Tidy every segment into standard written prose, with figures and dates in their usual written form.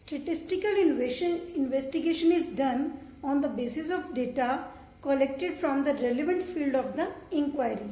Statistical investigation is done on the basis of data collected from the relevant field of the inquiry.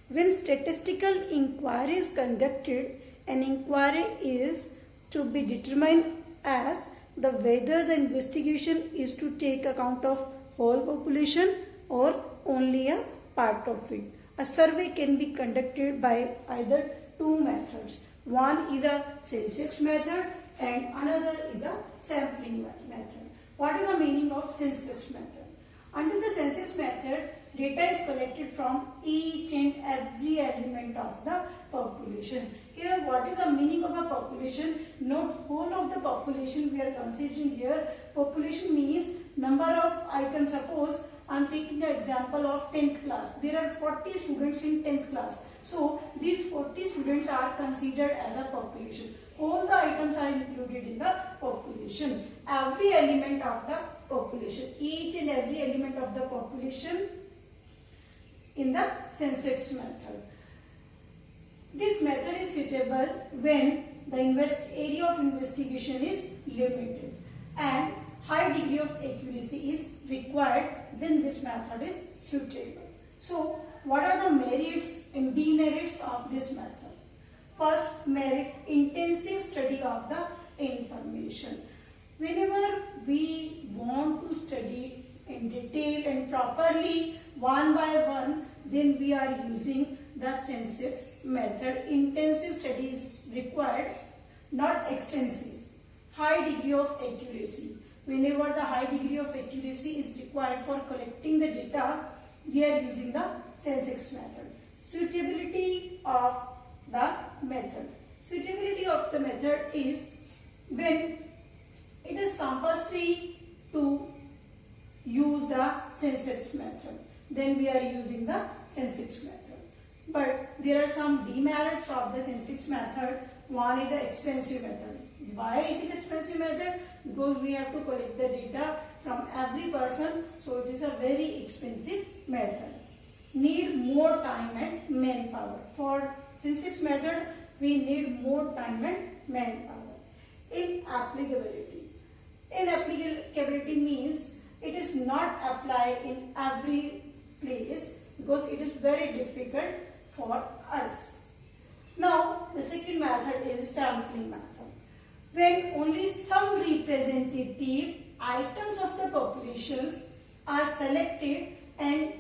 When statistical inquiry is conducted, an inquiry is to be determined as the whether the investigation is to take account of whole population or only a part of it. A survey can be conducted by either two methods. One is a Sensex method and another is a sampling method. What is the meaning of Sensex method? Under the Sensex method, data is collected from each and every element of the population. Here, what is the meaning of a population? Not whole of the population we are considering here. Population means number of items. Suppose I am taking the example of 10th class. There are 40 students in 10th class. So, these 40 students are considered as a population. All the items are included in the population. Every element of the population. Each and every element of the population in the Sensex method. This method is suitable when the area of investigation is limited and high degree of accuracy is required, then this method is suitable. So, what are the merits and demerits of this method? First merit, intensive study of the information. Whenever we want to study in detail and properly one by one, then we are using the Sensex method. Intensive study is required, not extensive. High degree of accuracy. Whenever the high degree of accuracy is required for collecting the data, we are using the Sensex method. Suitability of the method. Suitability of the method is when it is compulsory to use the Sensex method, then we are using the Sensex method. But there are some demerits of the Sensex method. One is the expensive method. Why it is expensive method? Because we have to collect the data from every person, so it is a very expensive method. Need more time and manpower. For Sensex method, we need more time and manpower. Inapplicability. Inapplicability means it is not applied in every place because it is very difficult for us. Now, the second method is sampling method. When only some representative items of the populations are selected and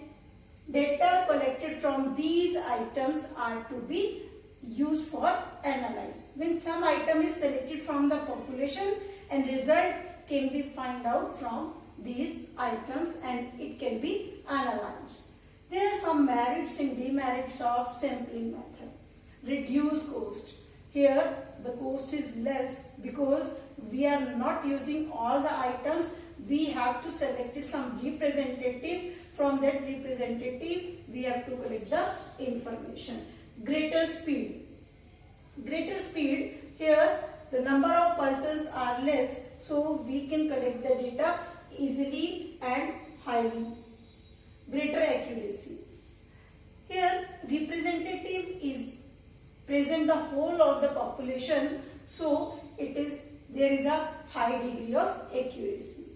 data collected from these items are to be used for analysis. When some item is selected from the population and result can be found out from these items and it can be analyzed. There are some merits and demerits of sampling method. Reduce cost. Here the cost is less because we are not using all the items. We have to select some representative. From that representative, we have to collect the information. Greater speed. Greater speed, here the number of persons are less, so we can collect the data easily and highly. Greater accuracy. Here representative is present the whole of the population, so there is a high degree of accuracy.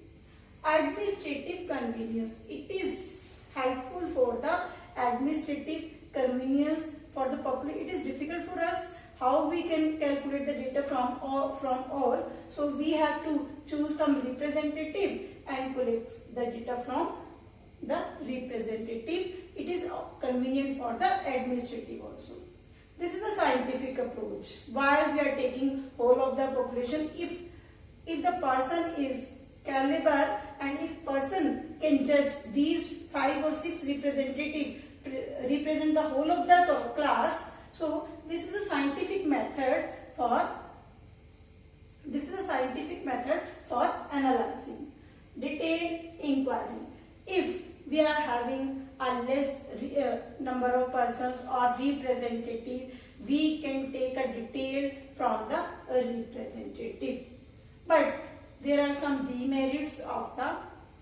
Administrative convenience. It is helpful for the administrative convenience for the population. It is difficult for us how we can calculate the data from all. So we have to choose some representative and collect the data from the representative. It is convenient for the administrative also. This is a scientific approach. Why we are taking whole of the population? If the person is caliber and if person can judge these 5 or 6 representative represent the whole of the class, so this is a scientific method for analyzing. Detailed inquiry. If we are having a less number of persons or representative, we can take a detail from the representative. But there are some demerits of the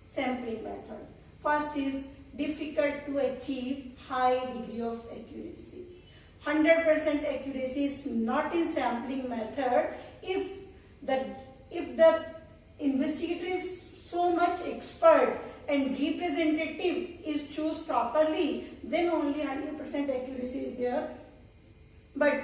sampling method. First is difficult to achieve high degree of accuracy. 100% accuracy is not in sampling method if the if the investigator is so much expert and representative is chosen properly, then only 100% accuracy is there. But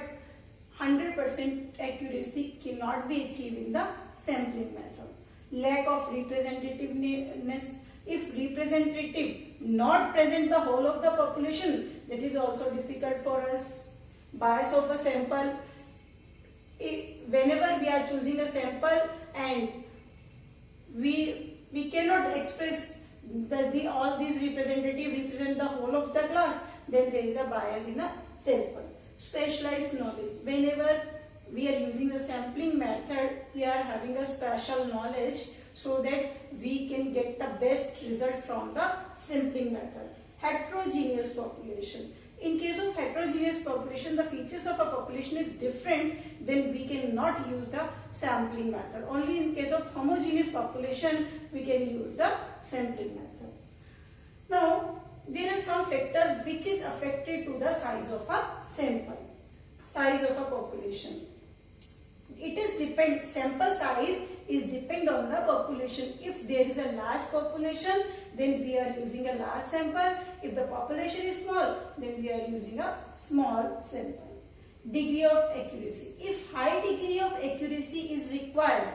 100% accuracy cannot be achieved in the sampling method. Lack of representativeness. If representative not present the whole of the population, that is also difficult for us. Bias of the sample. Whenever we are choosing a sample and we cannot express all these representative represent the whole of the class, then there is a bias in a sample. Specialized knowledge. Whenever we are using the sampling method, we are having a special knowledge so that we can get the best result from the sampling method. Heterogeneous population. In case of heterogeneous population, the features of a population is different, then we cannot use the sampling method. Only in case of homogeneous population, we can use the sampling method. Now, there are some factors which is affected to the size of a sample, size of a population. It is depend, sample size is depend on the population. If there is a large population, then we are using a large sample. If the population is small, then we are using a small sample. Degree of accuracy. If high degree of accuracy is required,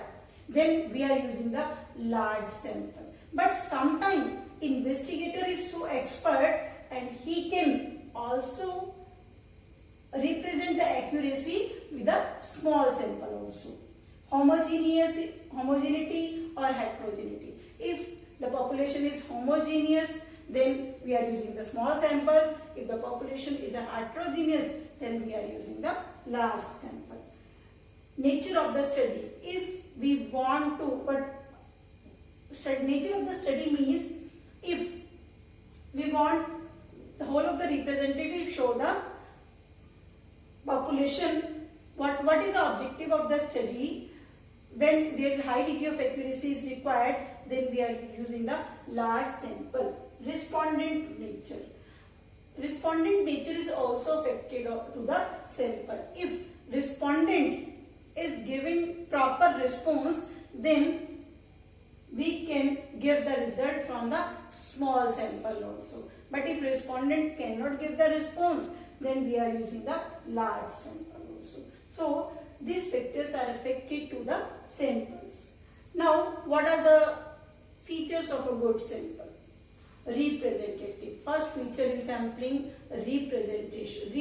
then we are using the large sample. But sometimes investigator is so expert and he can also represent the accuracy with a small sample also. Homogeneity or heterogeneity. If the population is homogeneous, then we are using the small sample. If the population is a heterogeneous, then we are using the large sample. Nature of the study. If we want to, nature of the study means if we want the whole of the representative show the population, what is the objective of the study? When there is high degree of accuracy is required, then we are using the large sample. Respondent nature. Respondent nature is also affected to the sample. If respondent is giving proper response, then we can give the result from the small sample also. But if respondent cannot give the response, then we are using the large sample also. So these factors are affected to the samples. Now, what are the features of a good sample? Representative. First feature in sampling, representation.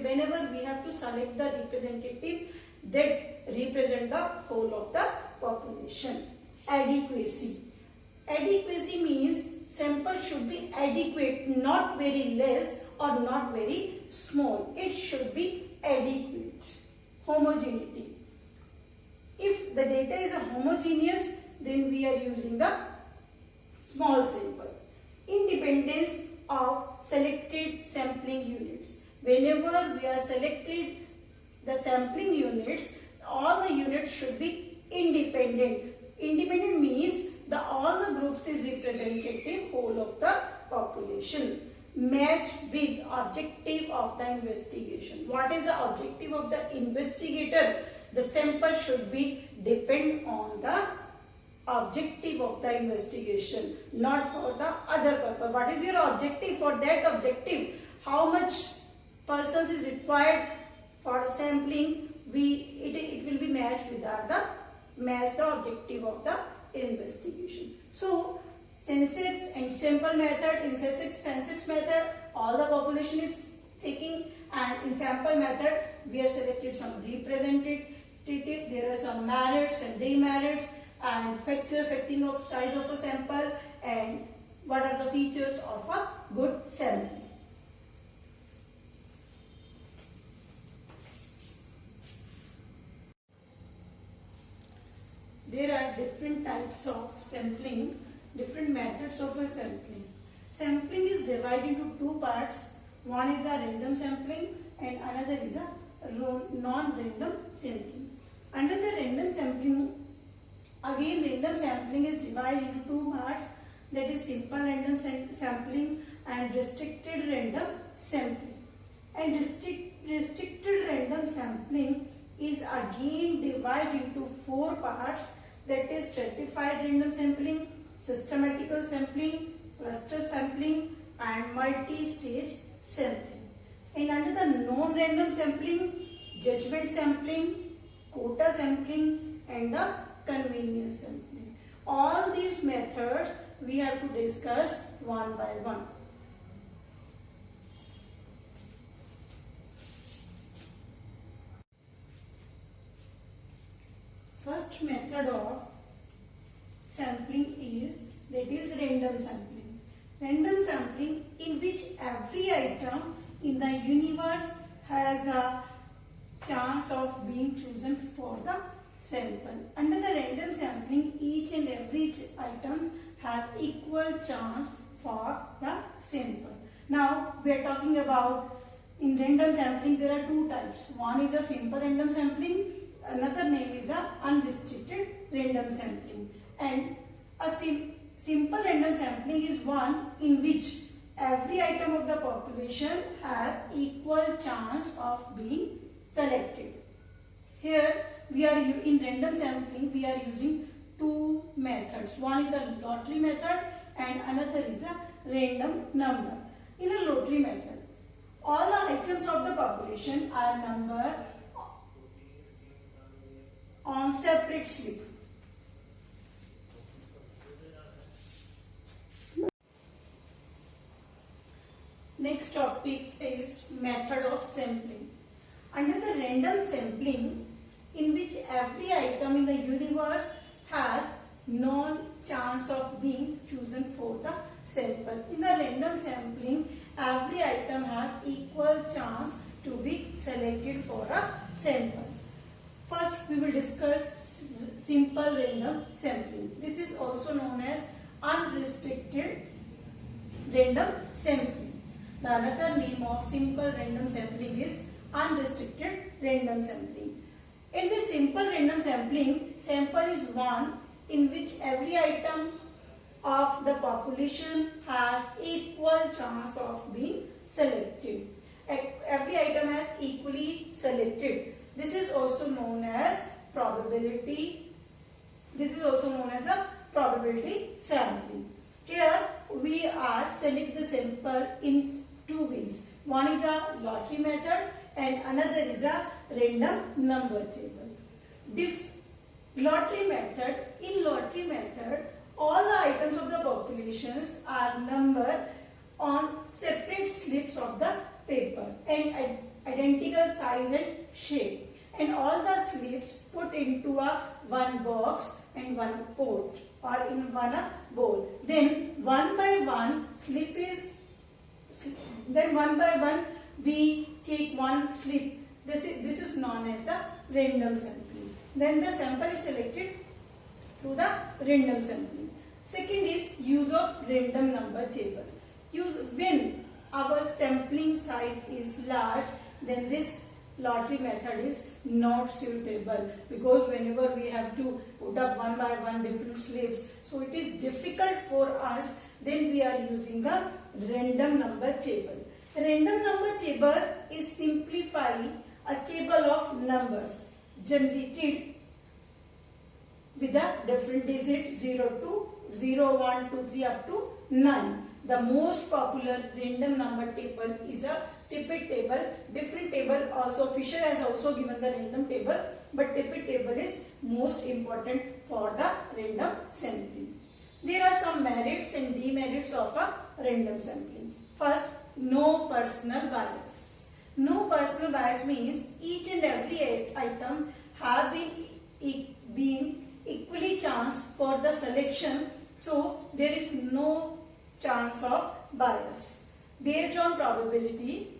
Whenever we have to select the representative that represent the whole of the population. Adequacy. Adequacy means sample should be adequate, not very less or not very small. It should be adequate. Homogeneity. If the data is homogeneous, then we are using the small sample. Independence of selected sampling units. Whenever we are selected the sampling units, all the units should be independent. Independent means all the groups is representative whole of the population. Match with objective of the investigation. What is the objective of the investigator? The sample should be depend on the objective of the investigation, not for the other purpose. What is your objective? For that objective, how much persons is required for sampling? It will be matched with the objective of the investigation. So census and sample method, in census method all the population is taking, and in sample method we are selected some representative. There are some merits and demerits and factor affecting of size of a sample, and what are the features of a good sampling. There are different types of sampling, different methods of a sampling. Sampling is divided into two parts. One is a random sampling and another is a non-random sampling. Under the random sampling, again random sampling is divided into two parts, that is simple random sampling and restricted random sampling. And restricted random sampling is again divided into 4 parts, that is stratified random sampling, systematical sampling, cluster sampling and multi-stage sampling. And under the non-random sampling, judgment sampling, quota sampling and the convenience sampling. All these methods we have to discuss one by one. First method of sampling is random sampling. Random sampling in which every item in the universe has a chance of being chosen for the sample. Under the random sampling, each and every item has equal chance for the sample. Now we are talking about, in random sampling there are two types. One is a simple random sampling, another name is a unrestricted random sampling. And a simple random sampling is one in which every item of the population has equal chance of being selected. Here we are in random sampling we are using two methods. One is a lottery method and another is a random number. In a lottery method, all the items of the population are numbered on separate slip. Next topic is method of sampling. Under the random sampling, in which every item in the universe has no chance of being chosen for the sample. In the random sampling, every item has equal chance to be selected for a sample. First, we will discuss simple random sampling. This is also known as unrestricted random sampling. The another name of simple random sampling is unrestricted random sampling. In this simple random sampling, sample is one in which every item of the population has equal chance of being selected. Every item has equally selected. This is also known as probability. This is also known as a probability sampling. Here we are select the sample in two ways. One is a lottery method and another is a random number table. Lottery method. In lottery method, all the items of the populations are numbered on separate slips of the paper and identical size and shape. And all the slips put into a one box and one pot or in one bowl. Then one by one we take one slip. This is known as the random sampling. Then the sample is selected through the random sampling. Second is use of random number table. When our sampling size is large, then this lottery method is not suitable, because whenever we have to put up one by one different slips, so it is difficult for us. Then we are using a random number table. A random number table is simplifying a table of numbers generated with a different digits 0 to 0, 1, 2, 3 up to 9. The most popular random number table is a Tippett table. Different table also, Fisher has also given the random table, but Tippett table is most important for the random sampling. There are some merits and demerits of a random sampling. First, no personal bias. No personal bias means each and every item have been equally chanced for the selection, so there is no chance of bias. Based on probability,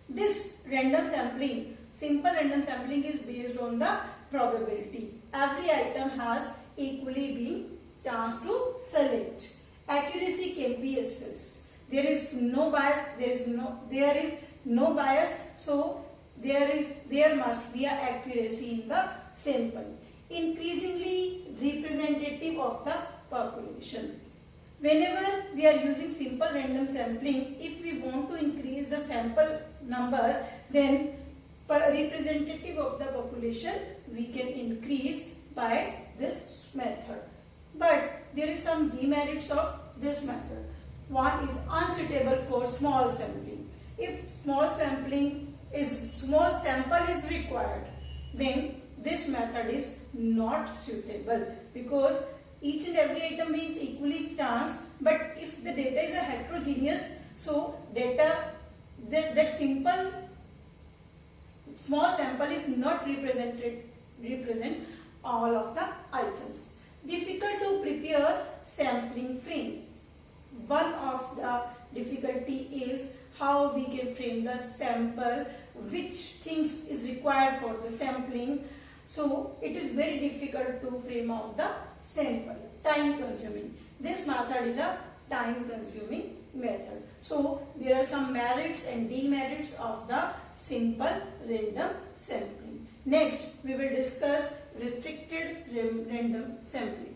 this random sampling, simple random sampling, is based on the probability. Every item has equally been chance to select. Accuracy can be assessed. There is no bias. There is no bias. So there must be an accuracy in the sample. Increasingly representative of the population. Whenever we are using simple random sampling, if we want to increase the sample number, then representative of the population we can increase by this method. But there is some demerits of this method. One is unsuitable for small sampling. If small sample is required, then this method is not suitable, because each and every item means equally chance. But if the data is a heterogeneous, so data that simple small sample is not represent all of the items. Difficult to prepare sampling frame. One of the difficulty is how we can frame the sample, which things is required for the sampling. So it is very difficult to frame out the sample. Time consuming. This method is a time consuming method. So there are some merits and demerits of the simple random sampling. Next we will discuss restricted random sampling.